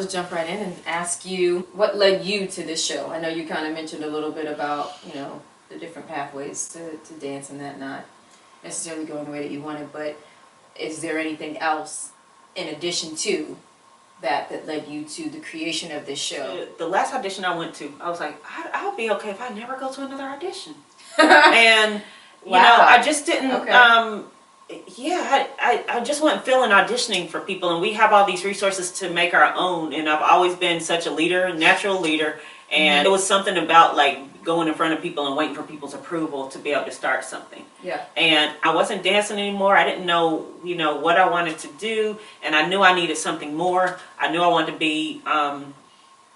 just jump right in and ask you what led you to this show. I know you kind of mentioned a little bit about, you know, the different pathways to dance and that not necessarily going the way that you wanted, but is there anything else in addition to that led you to the creation of this show? The last audition I went to, I was like, I'll be okay if I never go to another audition. And, you know, I just didn't, I just wasn't feeling auditioning for people, and we have all these resources to make our own, and I've always been such a leader, natural leader, and it was something about like going in front of people and waiting for people's approval to be able to start something. Yeah. And I wasn't dancing anymore. I didn't know, you know, what I wanted to do, and I knew I needed something more. I knew I wanted to be on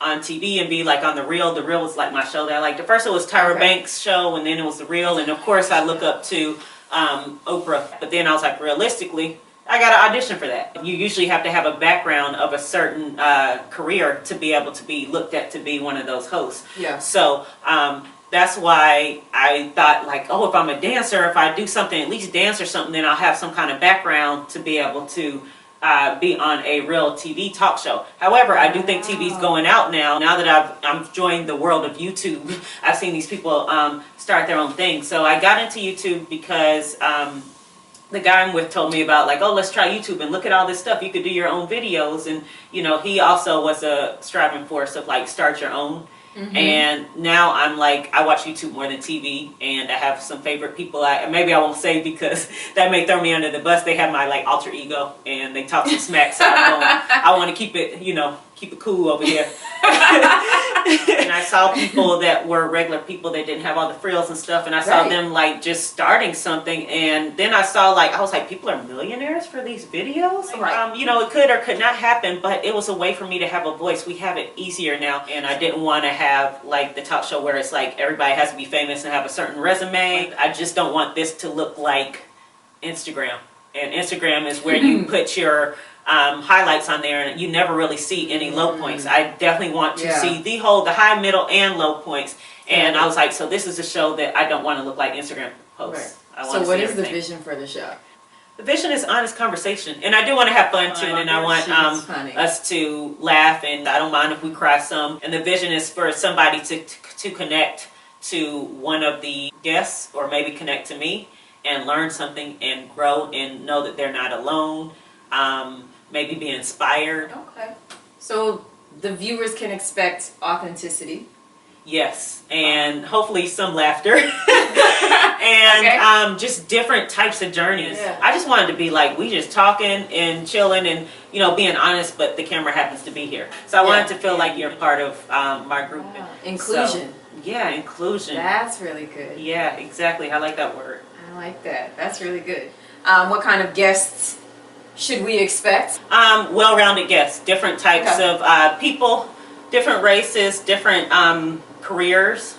TV and be like on The Real. The Real was like my show that I liked. At first it was Tyra Banks' show, and then it was The Real, and of course I look up to Oprah. But then I was like, realistically, I got to audition for that. You usually have to have a background of a certain career to be able to be looked at to be one of those hosts. Yeah. So that's why I thought like, oh, if I'm a dancer, if I do something, at least dance or something, then I'll have some kind of background to be able to be on a real TV talk show. However, I do think TV's going out now. Now that I've joined the world of YouTube, I've seen these people start their own thing. So I got into YouTube because the guy I'm with told me about like, oh, let's try YouTube and look at all this stuff. You could do your own videos. And, you know, he also was a striving force of like start your own. And now I'm like, I watch YouTube more than TV, and I have some favorite people. Maybe I won't say because that may throw me under the bus. They have my like alter ego, and they talk some smack, so I want to keep it, you know, keep it cool over here. And I saw people that were regular people that didn't have all the frills and stuff, and I saw them like just starting something, and then I saw like, I was like, people are millionaires for these videos? You know, it could or could not happen, but it was a way for me to have a voice. We have it easier now, and I didn't want to have like the talk show where it's like everybody has to be famous and have a certain resume. I just don't want this to look like Instagram, and Instagram is where you put your highlights on there, and you never really see any low points. I definitely want to see the high, middle, and low points. And I was like, so this is a show that I don't want to look like Instagram posts. So what is the vision for the show? The vision is honest conversation, and I do want to have fun too, and I want us to laugh, and I don't mind if we cry some. And the vision is for somebody to connect to one of the guests, or maybe connect to me and learn something and grow and know that they're not alone. Maybe be inspired. Okay. So the viewers can expect authenticity. Yes, and hopefully some laughter. And just different types of journeys. Yeah. I just wanted to be like, we just talking and chilling and, you know, being honest, but the camera happens to be here. So I wanted to feel like you're part of my group. Inclusion. So, yeah, inclusion. That's really good. Yeah, exactly. I like that word. I like that. That's really good. What kind of guests should we expect? Well-rounded guests, different types of people, different races, different careers,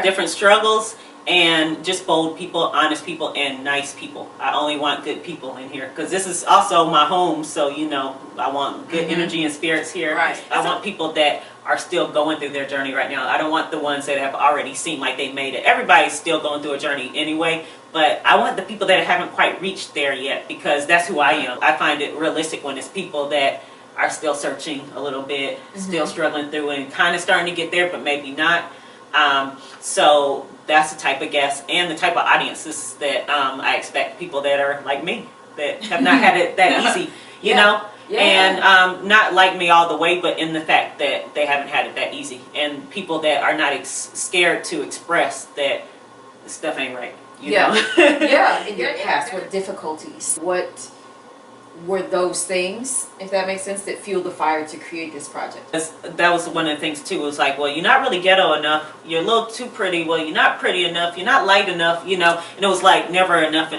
different struggles, and just bold people, honest people, and nice people. I only want good people in here because this is also my home, so you know I want good energy and spirits here. I want people that are still going through their journey right now. I don't want the ones that have already seemed like they made it. Everybody's still going through a journey anyway, but I want the people that haven't quite reached there yet, because that's who I am. I find it realistic when it's people that are still searching a little bit, still struggling through and kind of starting to get there, but maybe not. So that's the type of guests and the type of audiences that I expect. People that are like me, that have not had it that easy, you know? And not like me all the way, but in the fact that they haven't had it that easy. And people that are not scared to express that stuff ain't right. You know? In your past, what difficulties, what were those things, if that makes sense, that fueled the fire to create this project? That was one of the things too. It was like, well, you're not really ghetto enough. You're a little too pretty. Well, you're not pretty enough. You're not light enough, you know. And it was like never enough.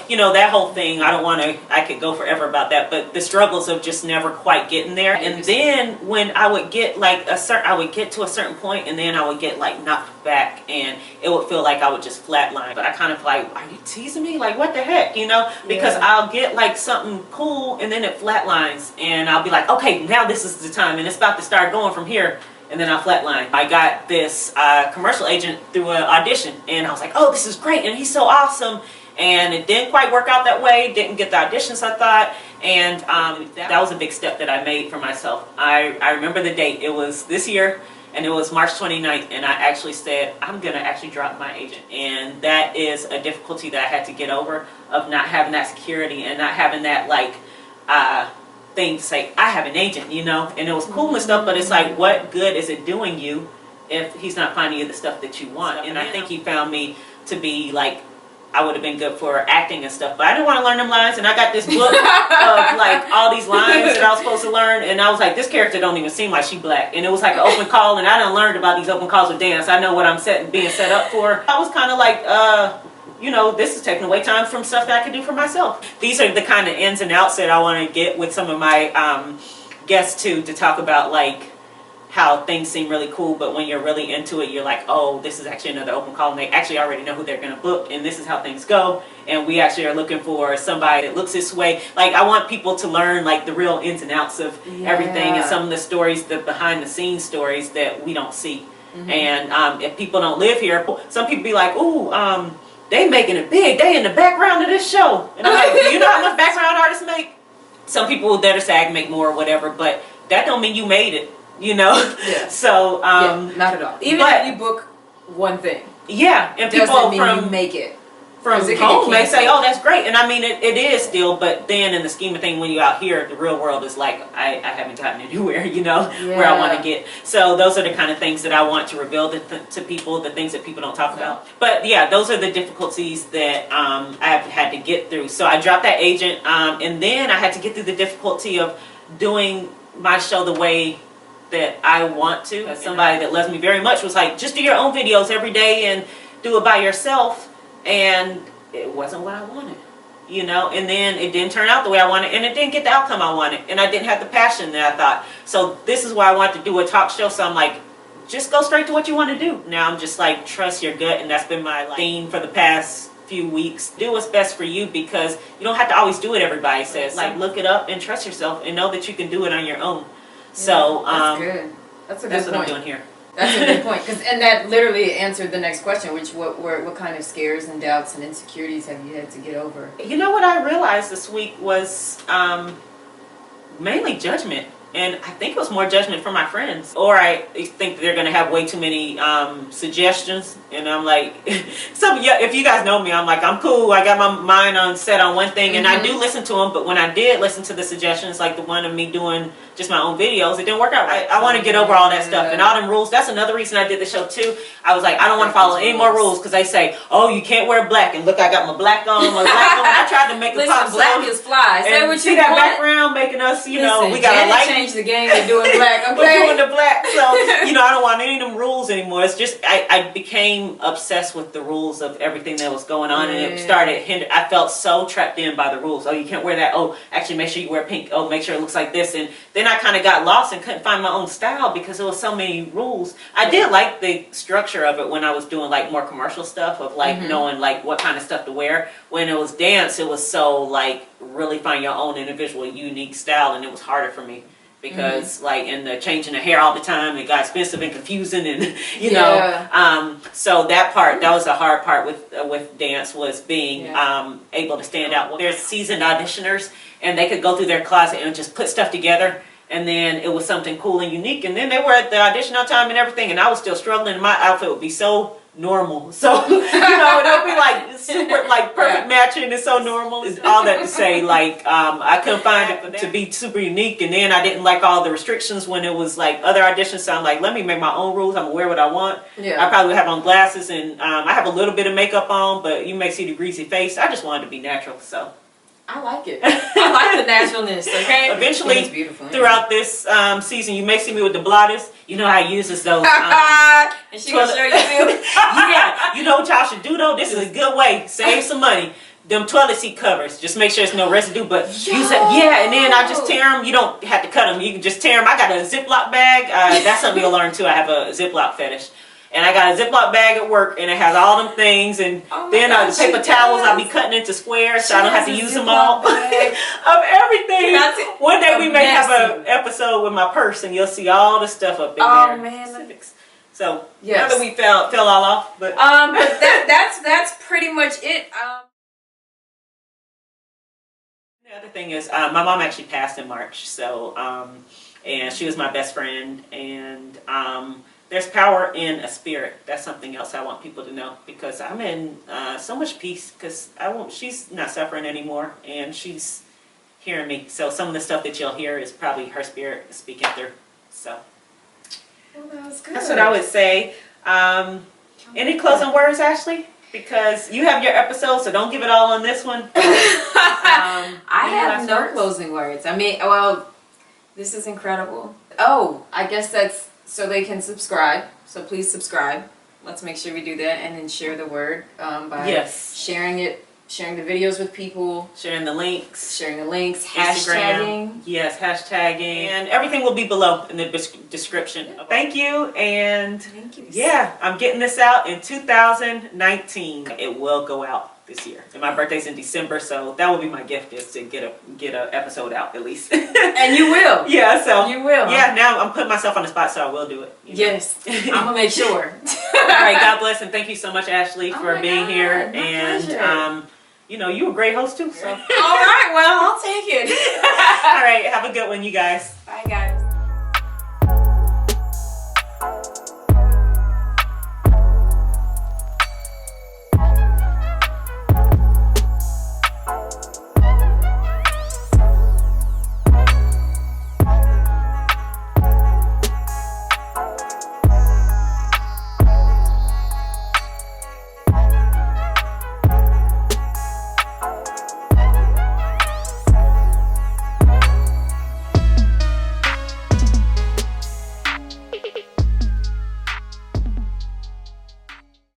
You know, that whole thing, I don't want to, I could go forever about that, but the struggles of just never quite getting there. And then when I would get like I would get to a certain point, and then I would get like knocked back, and it would feel like I would just flatline. But I kind of like, are you teasing me? Like, what the heck, you know? Because I'll get like something cool, and then it flatlines, and I'll be like, okay, now this is the time, and it's about to start going from here, and then I'll flatline. I got this commercial agent through an audition, and I was like, oh, this is great, and he's so awesome, and it didn't quite work out that way, didn't get the auditions I thought, And that was a big step that I made for myself. I remember the date. It was this year, and it was March 29th, and I actually said, I'm going to actually drop my agent. And that is a difficulty that I had to get over, of not having that security and not having that, like, thing to say, I have an agent, you know? And it was cool and stuff, but it's like, what good is it doing you if he's not finding you the stuff that you want? And I think he found me to be, like, I would have been good for acting and stuff, but I didn't want to learn them lines, and I got this book of like all these lines that I was supposed to learn, and I was like, this character don't even seem like she black, and it was like an open call, and I done learned about these open calls with dance. I know what I'm being set up for. I was kind of like, you know, this is taking away time from stuff that I could do for myself. These are the kind of ins and outs that I want to get with some of my guests too, to talk about like how things seem really cool, but when you're really into it, you're like, oh, this is actually another open call, and they actually already know who they're going to book, and this is how things go, and we actually are looking for somebody that looks this way. Like, I want people to learn like the real ins and outs of everything, and some of the stories, the behind the scenes stories that we don't see. And if people don't live here, some people be like, ooh, they making it big, they in the background of this show, and I'm like, do you know how much background artists make? Some people that are SAG make more or whatever, but that don't mean you made it. You know, so not at all. Even if you book one thing, and people doesn't mean from you make it from home may say, "Oh, that's great," and I mean it is still. But then in the scheme of things, when you're out here, the real world is like, I haven't gotten anywhere, you know, where I want to get. So those are the kind of things that I want to reveal to people, the things that people don't talk about. But yeah, those are the difficulties that I've had to get through. So I dropped that agent, and then I had to get through the difficulty of doing my show the way that I want to. As somebody that loves me very much was like, just do your own videos every day and do it by yourself, and it wasn't what I wanted, you know. And then it didn't turn out the way I wanted, and it didn't get the outcome I wanted, and I didn't have the passion that I thought. So this is why I wanted to do a talk show. So I'm like, just go straight to what you want to do. Now I'm just like, trust your gut, and that's been my theme for the past few weeks. Do what's best for you, because you don't have to always do what everybody says. Like, look it up and trust yourself and know that you can do it on your own. So that's good. That's a good that's point. what I'm doing here. That's a good point, and that literally answered the next question, which what kind of scares and doubts and insecurities have you had to get over? You know what I realized this week was mainly judgment. And I think it was more judgment from my friends. Or I think that they're going to have way too many suggestions. And I'm like, if you guys know me, I'm like, I'm cool. I got my mind set on one thing. And I do listen to them. But when I did listen to the suggestions, like the one of me doing just my own videos, it didn't work out right. I want to get over all that stuff. And all them rules. That's another reason I did the show too. I was like, I don't want to follow any more rules. Because they say, oh, you can't wear black. And look, I got my black on. I tried to make a pop. Black is fly. Say what you see that background making us, you know, we got a light. Change the game and doing black. Okay. We're doing the black. So, you know, I don't want any of them rules anymore. It's just, I became obsessed with the rules of everything that was going on. And it started I felt so trapped in by the rules. Oh, you can't wear that. Oh, actually make sure you wear pink. Oh, make sure it looks like this. And then I kind of got lost and couldn't find my own style because there was so many rules. I did like the structure of it when I was doing like more commercial stuff of like knowing like what kind of stuff to wear. When it was dance, it was so like really find your own individual unique style, and it was harder for me. Because like in the changing the hair all the time, it got expensive and confusing, and you know, so that was the hard part with dance, was being able to stand out. Well, there's seasoned auditioners, and they could go through their closet and just put stuff together, and then it was something cool and unique, and then they were at the audition on time and everything, and I was still struggling, and my outfit would be so normal. So, you know, it would be like super, like perfect matching and so normal. It's all that to say, like, I couldn't find it to be super unique, and then I didn't like all the restrictions when it was like other auditions, so I'm like, let me make my own rules. I'm gonna wear what I want. I probably would have on glasses, and I have a little bit of makeup on, but you may see the greasy face. I just wanted to be natural, so. I like it. I like the naturalness, okay? Eventually, throughout this season, you may see me with the blotters. You know how I uses those. And she gonna show you too? Yeah. You know what y'all should do, though? This is a good way. Save some money. Them toilet seat covers. Just make sure there's no residue, but use it. Yeah, and then I just tear them. You don't have to cut them. You can just tear them. I got a Ziploc bag. That's something you'll learn, too. I have a Ziploc fetish. And I got a Ziploc bag at work, and it has all them things, and then the paper towels I'll be cutting into squares, so I don't have to use them all. Of everything. One day we may have an episode with my purse, and you'll see all the stuff up in there. Oh man, so now that we fell all off, but but that's pretty much it. The other thing is, my mom actually passed in March, so and she was my best friend, and there's power in a spirit. That's something else I want people to know, because I'm in so much peace, because she's not suffering anymore, and she's hearing me. So some of the stuff that you'll hear is probably her spirit speaking through. So Well, that was good. that's what I would say. Any closing words, Ashley? Because you have your episode, so don't give it all on this one. I have no words? closing words. I mean, well, this is incredible. Oh, I guess that's so they can subscribe. So please subscribe. Let's make sure we do that, and then share the word by sharing the videos with people, sharing the links, Instagram. hashtagging. Yes, hashtagging, and everything will be below in the description. Thank you, and Thank you. yeah, I'm getting this out in 2019. It will go out this year, and my birthday's in December, so that will be my gift, is to get a episode out at least. And you will. Yeah, so You will. Yeah, now I'm putting myself on the spot, so I will do it. You know? Yes, I'm gonna make sure. All right, God bless, and thank you so much, Ashley, Oh for my being God, here. my And pleasure. you're a great host too. So All right, well, I'll take it. all right, have a good one, you guys. Bye, guys.